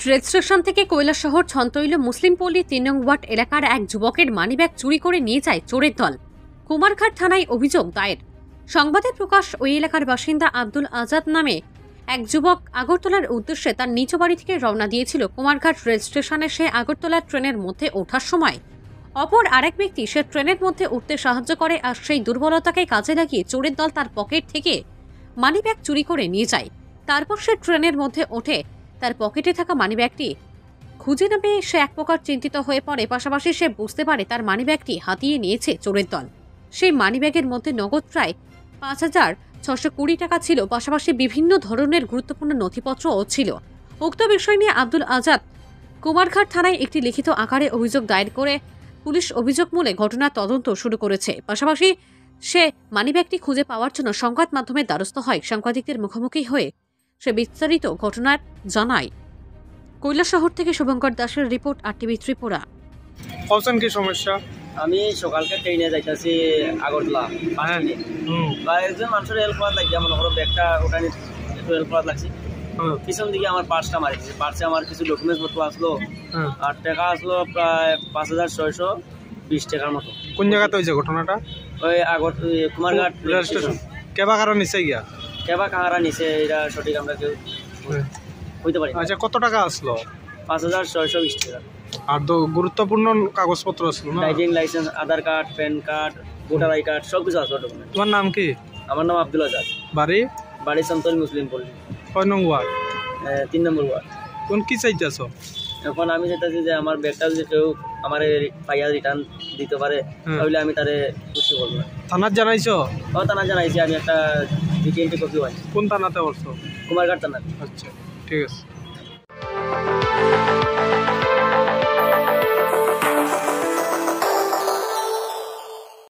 Rail station থেকে কৈলাসহর ছন্তৈল মুসলিমপল্লী ৩ নং word এলাকার এক যুবকের মানিব্যাগ চুরি করে নিয়ে যায় চোরের দল। কুমারঘাট থানায় অভিযোগ দায়ের। সংবাদে প্রকাশ ওই এলাকার বাসিন্দা আব্দুল আজাদ নামে এক যুবক আগরতলার উদ্দেশ্যে তার নিজ বাড়ি থেকে রওনা দিয়েছিল। কুমারঘাট রেল স্টেশনে সে আগরতলার ট্রেনের মধ্যে ওঠার সময় অপর আরেক ব্যক্তি সে ট্রেনের মধ্যে উঠতে সাহায্য করে, আর সেই দুর্বলতাকে কাজে লাগিয়ে চোরের দল তার পকেট থেকে মানিব্যাগ চুরি করে নিয়ে যায়। তারপর সে ট্রেনের মধ্যে ওঠে, তার পকেটে থাকা মানিব্যাগটি খুঁজে না পেয়ে সে এক প্রকার চিন্তিত হয়ে পড়ে। পাশাপাশি সে বুঝতে পারে তার মানিব্যাগটি হাতিয়ে নিয়েছে চোরের দল। সেই মানিব্যাগের মধ্যে নগদ প্রায় ৫,৬২০ টাকা ছিল, পাশাপাশি বিভিন্ন ধরনের গুরুত্বপূর্ণ নথিপত্রও ছিল। উক্ত বিষয় নিয়ে আব্দুল আজাদ কুমারঘাট থানায় একটি লিখিত আকারে অভিযোগ দায়ের করে পুলিশ অভিযোগ মূলে ঘটনার তদন্ত শুরু করেছে। পাশাপাশি সে মানিব্যাগটি খুঁজে পাওয়ার জন্য সংবাদ মাধ্যমের দ্বারস্থ হয়। সাংবাদিকদের মুখোমুখি হয়ে সে বিস্তারিত ঘটনার জানায়। কৈলাসহর থেকে শুভঙ্কর দাসের রিপোর্ট, RTV ত্রিপুরা। কখন কি সমস্যা? আমি সকালকে ট্রেনে যাইতেছি আগরতলা বা একজন মানুষের হেল্প করা লাগছে, মনে করো ব্যাগটা ওটা একটু হেল্প করা লাগছে। পিছন দিকে আমার পার্সটা মারিছে, পার্সে আমার কিছু ডকুমেন্টস পত্র আসলো আর টাকা আসলো প্রায় ৫,৬২০ টাকার মতো। কোন জায়গাতে হয়েছে ঘটনাটা? ওই কুমারঘাট রেল স্টেশন। কেবা কারণ নিচে গিয়া কেবা কাহারা নিচে এটা সঠিক আমরা কেউ হইতে পারি। আচ্ছা, কত টাকা আসলো? ৫,৬২০ টাকা। আর গুরুত্বপূর্ণ কাগজপত্র আসলো না? Driving licence, Aadhaar card, pan card, voter I card সব কিছু আসলো ডকুমেন্ট। তোমার নাম কি? আমার নাম আব্দুল আজাদ। বাড়ি? বাড়ি সন্তৈল মুসলিমপল্লী, ৬ নং ওয়ার্ড, ৩ নম্বর ওয়ার্ড। কোন কি চাইতেছ এখন? আমি চাইতেছি যে আমার ব্যাগটা যদি কেউ আমার পাইয়া রিটার্ন দিতে পারে তাহলে আমি তারে খুশি করবো। থানার জানাইছো? ও থানা জানাইছি, আমি একটা GT কপি পাই। কোন থানাতে বলছো? কুমারঘাট থানা। আচ্ছা, ঠিক আছে।